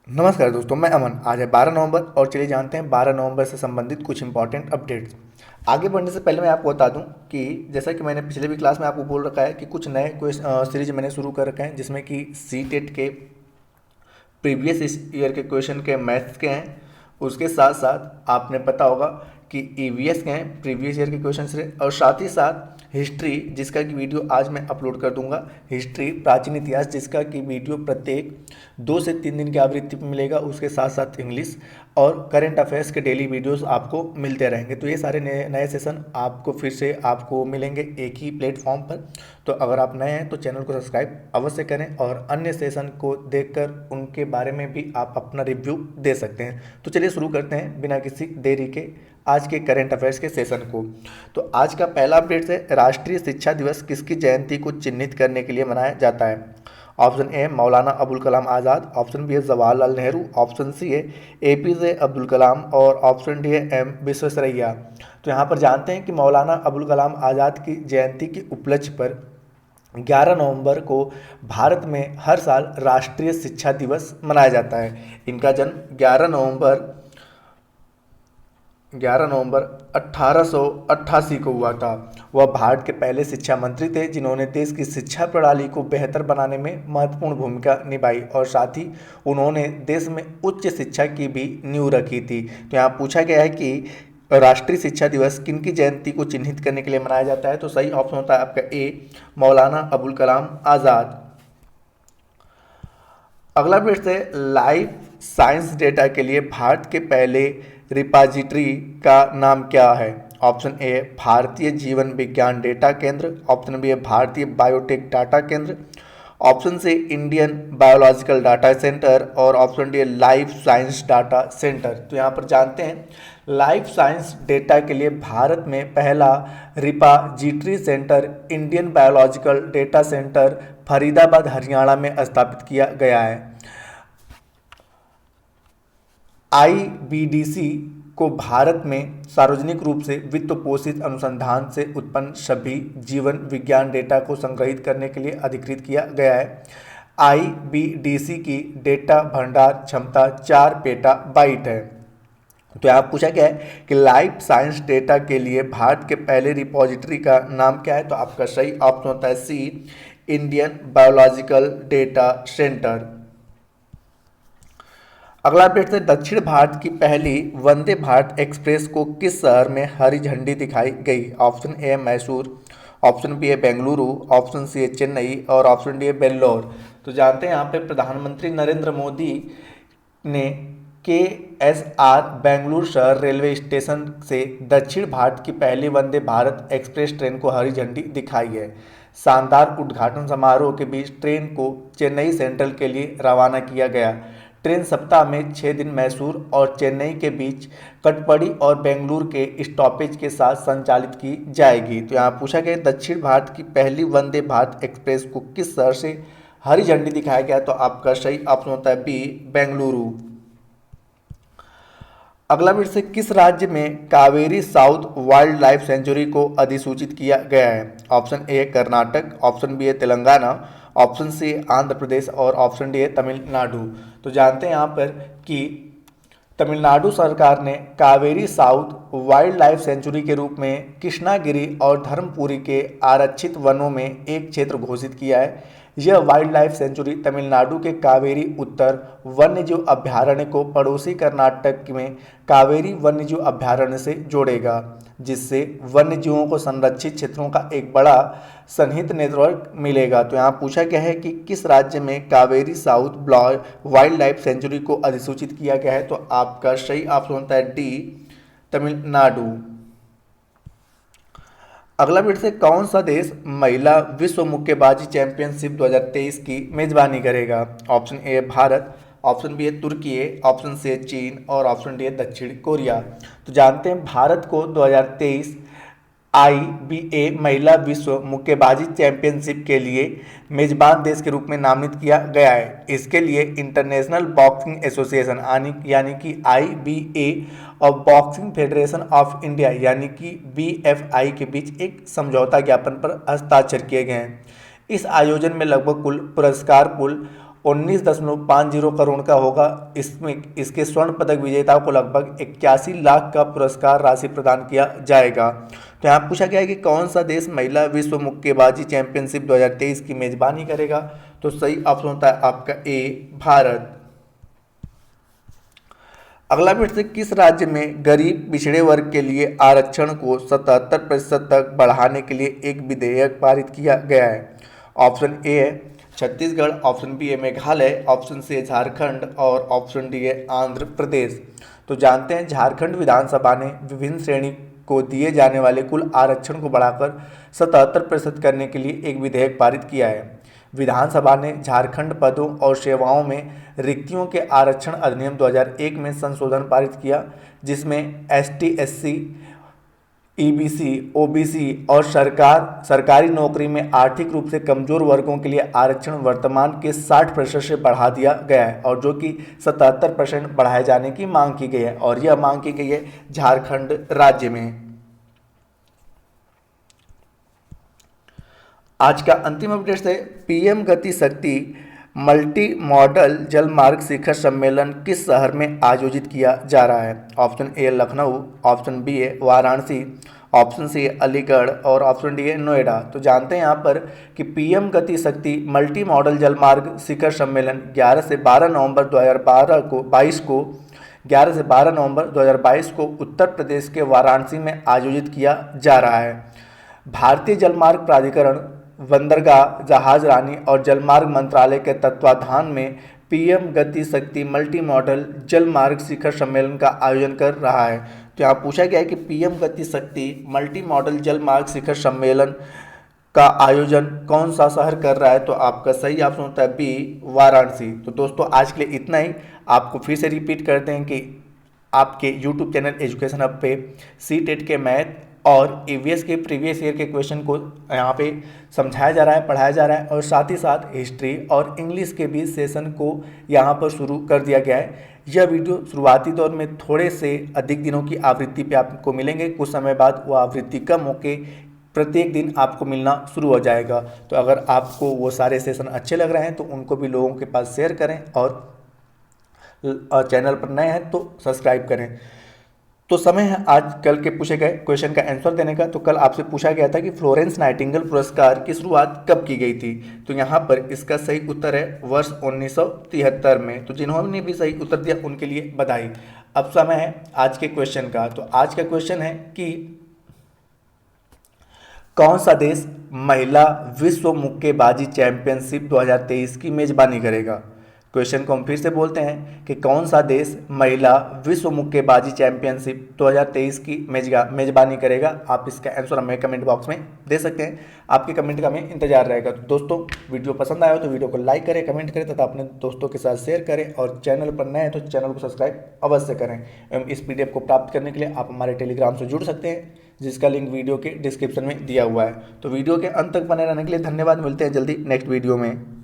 नमस्कार दोस्तों, मैं अमन। आज है 12 नवंबर और चलिए जानते हैं 12 नवंबर से संबंधित कुछ इंपॉर्टेंट अपडेट्स। आगे बढ़ने से पहले मैं आपको बता दूं कि जैसा कि मैंने पिछले भी क्लास में आपको बोल रखा है कि कुछ नए क्वेश्चन सीरीज मैंने शुरू कर रखे हैं, जिसमें कि सी टेट के प्रीवियस इस ईयर के क्वेश्चन के मैथ्स के हैं। उसके साथ साथ आपने पता होगा कि ईवीएस के हैं प्रीवियस ईयर के क्वेश्चन से, और साथ ही साथ हिस्ट्री, जिसका कि वीडियो आज मैं अपलोड कर दूंगा। हिस्ट्री प्राचीन इतिहास, जिसका कि वीडियो प्रत्येक 2 से 3 दिन की आवृत्ति में मिलेगा। उसके साथ साथ इंग्लिश और करंट अफेयर्स के डेली वीडियोस आपको मिलते रहेंगे। तो ये सारे नए नए सेशन आपको फिर से आपको मिलेंगे एक ही प्लेटफॉर्म पर। तो अगर आप नए हैं तो चैनल को सब्सक्राइब अवश्य करें और अन्य सेशन को देखकर उनके बारे में भी आप अपना रिव्यू दे सकते हैं। तो चलिए शुरू करते हैं बिना किसी देरी के आज के करंट अफेयर्स के सेशन को। तो आज का पहला अपडेट है, राष्ट्रीय शिक्षा दिवस किसकी जयंती को चिन्हित करने के लिए मनाया जाता है? ऑप्शन ए मौलाना अबुल कलाम आज़ाद, ऑप्शन बी है जवाहरलाल नेहरू, ऑप्शन सी है एपीजे अब्दुल कलाम और ऑप्शन डी है एम विश्वेश्वरैया। तो यहाँ पर जानते हैं कि मौलाना अबुल कलाम आज़ाद की जयंती के उपलक्ष्य पर 11 नवंबर को भारत में हर साल राष्ट्रीय शिक्षा दिवस मनाया जाता है। इनका जन्म 11 नवंबर 1888 को हुआ था। वह भारत के पहले शिक्षा मंत्री थे जिन्होंने देश की शिक्षा प्रणाली को बेहतर बनाने में महत्वपूर्ण भूमिका निभाई, और साथ ही उन्होंने देश में उच्च शिक्षा की भी नींव रखी थी। तो यहाँ पूछा गया है कि राष्ट्रीय शिक्षा दिवस किनकी जयंती को चिन्हित करने के लिए मनाया जाता है? तो सही ऑप्शन होता है आपका ए मौलाना अबुल कलाम आज़ाद। अगला प्रश्न है, लाइफ साइंस डेटा के लिए भारत के पहले रिपाजिटरी का नाम क्या है? ऑप्शन ए भारतीय जीवन विज्ञान डेटा केंद्र, ऑप्शन बी है भारतीय बायोटेक डाटा केंद्र, option C Indian biological data centre और ऑप्शन डी है लाइफ साइंस डाटा सेंटर। तो यहाँ पर जानते हैं लाइफ साइंस डेटा के लिए भारत में पहला repository centre Indian biological data centre Faridabad Haryana में स्थापित किया गया है। आईबीडीसी को भारत में सार्वजनिक रूप से वित्त पोषित अनुसंधान से उत्पन्न सभी जीवन विज्ञान डेटा को संग्रहित करने के लिए अधिकृत किया गया है। आईबीडीसी की डेटा भंडार क्षमता 4 पेटाबाइट है। तो यहाँ पूछा गया है कि लाइफ साइंस डेटा के लिए भारत के पहले रिपोजिटरी का नाम क्या है? तो आपका सही ऑप्शन होता है सी इंडियन बायोलॉजिकल डेटा सेंटर। अगला प्रश्न है, दक्षिण भारत की पहली वंदे भारत एक्सप्रेस को किस शहर में हरी झंडी दिखाई गई? Option A Mysore, option B है बेंगलुरु, ऑप्शन सी है चेन्नई और ऑप्शन डी है बेल्लोर। तो जानते हैं यहाँ पे प्रधानमंत्री नरेंद्र मोदी ने KSR बेंगलुरु शहर रेलवे स्टेशन से दक्षिण भारत की पहली वंदे भारत एक्सप्रेस ट्रेन को हरी झंडी दिखाई है। शानदार उद्घाटन समारोह के बीच ट्रेन को चेन्नई सेंट्रल के लिए रवाना किया गया। ट्रेन सप्ताह में 6 दिन मैसूर और चेन्नई के बीच कटपड़ी और बेंगलुरु के स्टॉपेज के साथ संचालित की जाएगी। तो यहाँ पूछा गया दक्षिण भारत की पहली वंदे भारत एक्सप्रेस को किस शहर से हरी झंडी दिखाया गया? तो आपका सही ऑप्शन होता है बी बेंगलुरु। अगला प्रश्न, किस राज्य में Cauvery south wildlife sanctuary को अधिसूचित किया गया है? Option A Karnataka, option B है तेलंगाना, ऑप्शन सी आंध्र प्रदेश और ऑप्शन डी है तमिलनाडु। तो जानते हैं यहाँ पर कि तमिलनाडु सरकार ने Kaveri south wildlife century के रूप में कृष्णागिरी और धर्मपुरी के आरक्षित वनों में एक क्षेत्र घोषित किया है। यह वाइल्ड लाइफ सेंचुरी तमिलनाडु के कावेरी उत्तर वन्यजीव अभयारण्य को पड़ोसी कर्नाटक में कावेरी वन्यजीव अभयारण्य से जोड़ेगा, जिससे वन्यजीवों को संरक्षित क्षेत्रों का एक बड़ा सन्निहित नेटवर्क मिलेगा। तो यहाँ पूछा गया है कि किस राज्य में Cauvery south wildlife sanctuary को अधिसूचित किया गया है? तो आपका सही ऑप्शन होता है डी तमिलनाडु। अगला प्रश्न है, कौन सा देश महिला विश्व मुक्केबाजी चैंपियनशिप 2023 की मेजबानी करेगा? Option A Bharat, option B है तुर्की, ऑप्शन सी है चीन और ऑप्शन डी है दक्षिण कोरिया। तो जानते हैं भारत को 2023 IBA महिला विश्व मुक्केबाजी चैंपियनशिप के लिए मेजबान देश के रूप में नामित किया गया है। इसके लिए इंटरनेशनल बॉक्सिंग एसोसिएशन यानी कि IBA और बॉक्सिंग फेडरेशन ऑफ इंडिया यानी कि BFI के बीच एक समझौता ज्ञापन पर हस्ताक्षर किए गए हैं। इस आयोजन में लगभग कुल पुरस्कार पुल 19.50 करोड़ का होगा। इसमें इसके स्वर्ण पदक विजेताओं को लगभग 81 लाख का पुरस्कार राशि प्रदान किया जाएगा। तो यहाँ पूछा गया है कि कौन सा देश महिला विश्व मुक्केबाजी चैंपियनशिप 2023 की मेजबानी करेगा। तो सही ऑप्शन होता है आपका ए, भारत। अगला प्रश्न, किस राज्य में गरीब पिछड़े वर्ग के लिए आरक्षण को 77% तक बढ़ाने के लिए एक विधेयक पारित किया गया है। ऑप्शन ए है छत्तीसगढ़, ऑप्शन बी है मेघालय, ऑप्शन सी है झारखंड और ऑप्शन डी है आंध्र प्रदेश। तो जानते हैं झारखंड विधानसभा ने विभिन्न श्रेणी को दिए जाने वाले कुल आरक्षण को बढ़ाकर 77% करने के लिए एक विधेयक पारित किया है। विधानसभा ने झारखंड पदों और सेवाओं में रिक्तियों के आरक्षण अधिनियम 2001 में संशोधन पारित किया, जिसमें एसटी, एससी, ईबीसी, ओबीसी और सरकारी नौकरी में आर्थिक रूप से कमजोर वर्गों के लिए आरक्षण वर्तमान के 60% से बढ़ा दिया गया है और जो कि 77% बढ़ाए जाने की मांग की गई है और यह मांग की गई है झारखंड राज्य में। आज का अंतिम अपडेट है पीएम गति शक्ति मल्टी मॉडल जलमार्ग शिखर सम्मेलन किस शहर में आयोजित किया जा रहा है। Option A Lucknow, option B है वाराणसी, ऑप्शन सी है अलीगढ़ और ऑप्शन डी है नोएडा। तो जानते हैं यहाँ पर कि पीएम गति शक्ति मल्टी मॉडल जलमार्ग शिखर सम्मेलन 11 से 12 नवंबर 2022 को उत्तर प्रदेश के वाराणसी में आयोजित किया जा रहा है। भारतीय जलमार्ग प्राधिकरण, बंदरगाह, जहाजरानी और जलमार्ग मंत्रालय के तत्वाधान में पीएम गति शक्ति मल्टी मॉडल जलमार्ग शिखर सम्मेलन का आयोजन कर रहा है। तो यहाँ पूछा गया है कि पीएम गति शक्ति मल्टी मॉडल जलमार्ग शिखर सम्मेलन का आयोजन कौन सा शहर कर रहा है। तो आपका सही ऑप्शन होता है बी, वाराणसी। तो दोस्तों आज के लिए इतना ही। आपको फिर से रिपीट करते हैं कि आपके यूट्यूब चैनल एजुकेशन हब पे सीटेट के मैथ और ईवीएस के प्रीवियस ईयर के क्वेश्चन को यहाँ पे समझाया जा रहा है, पढ़ाया जा रहा है और साथ ही साथ हिस्ट्री और इंग्लिश के भी सेशन को यहाँ पर शुरू कर दिया गया है। यह वीडियो शुरुआती दौर में थोड़े से अधिक दिनों की आवृत्ति पे आपको मिलेंगे, कुछ समय बाद वो आवृत्ति कम होकर प्रत्येक दिन आपको मिलना शुरू हो जाएगा। तो अगर आपको वो सारे सेशन अच्छे लग रहे हैं तो उनको भी लोगों के पास शेयर करें और चैनल पर नए हैं तो सब्सक्राइब करें। तो समय है आज कल के पूछे गए क्वेश्चन का आंसर देने का। तो कल आपसे पूछा गया था कि फ्लोरेंस नाइटिंगेल पुरस्कार की शुरुआत कब की गई थी। तो यहाँ पर इसका सही उत्तर है वर्ष 1973 में। तो जिन्होंने भी सही उत्तर दिया उनके लिए बधाई। अब समय है आज के क्वेश्चन का। तो आज का क्वेश्चन है कि कौन सा देश महिला विश्व मुक्केबाजी चैंपियनशिप 2023 की मेजबानी करेगा। क्वेश्चन को हम फिर से बोलते हैं कि कौन सा देश महिला विश्व मुक्केबाजी चैंपियनशिप 2023 की मेजबानी करेगा। आप इसका आंसर हमें कमेंट बॉक्स में दे सकते हैं। आपके कमेंट का हमें इंतजार रहेगा। तो दोस्तों वीडियो पसंद आया हो तो वीडियो को लाइक करें, कमेंट करें तथा अपने दोस्तों के साथ शेयर करें और चैनल पर नए हैं तो चैनल को सब्सक्राइब अवश्य करें। एवं इस PDF को प्राप्त करने के लिए आप हमारे टेलीग्राम से जुड़ सकते हैं, जिसका लिंक वीडियो के डिस्क्रिप्शन में दिया हुआ है। तो वीडियो के अंत तक बने रहने के लिए धन्यवाद। मिलते हैं जल्दी नेक्स्ट वीडियो में।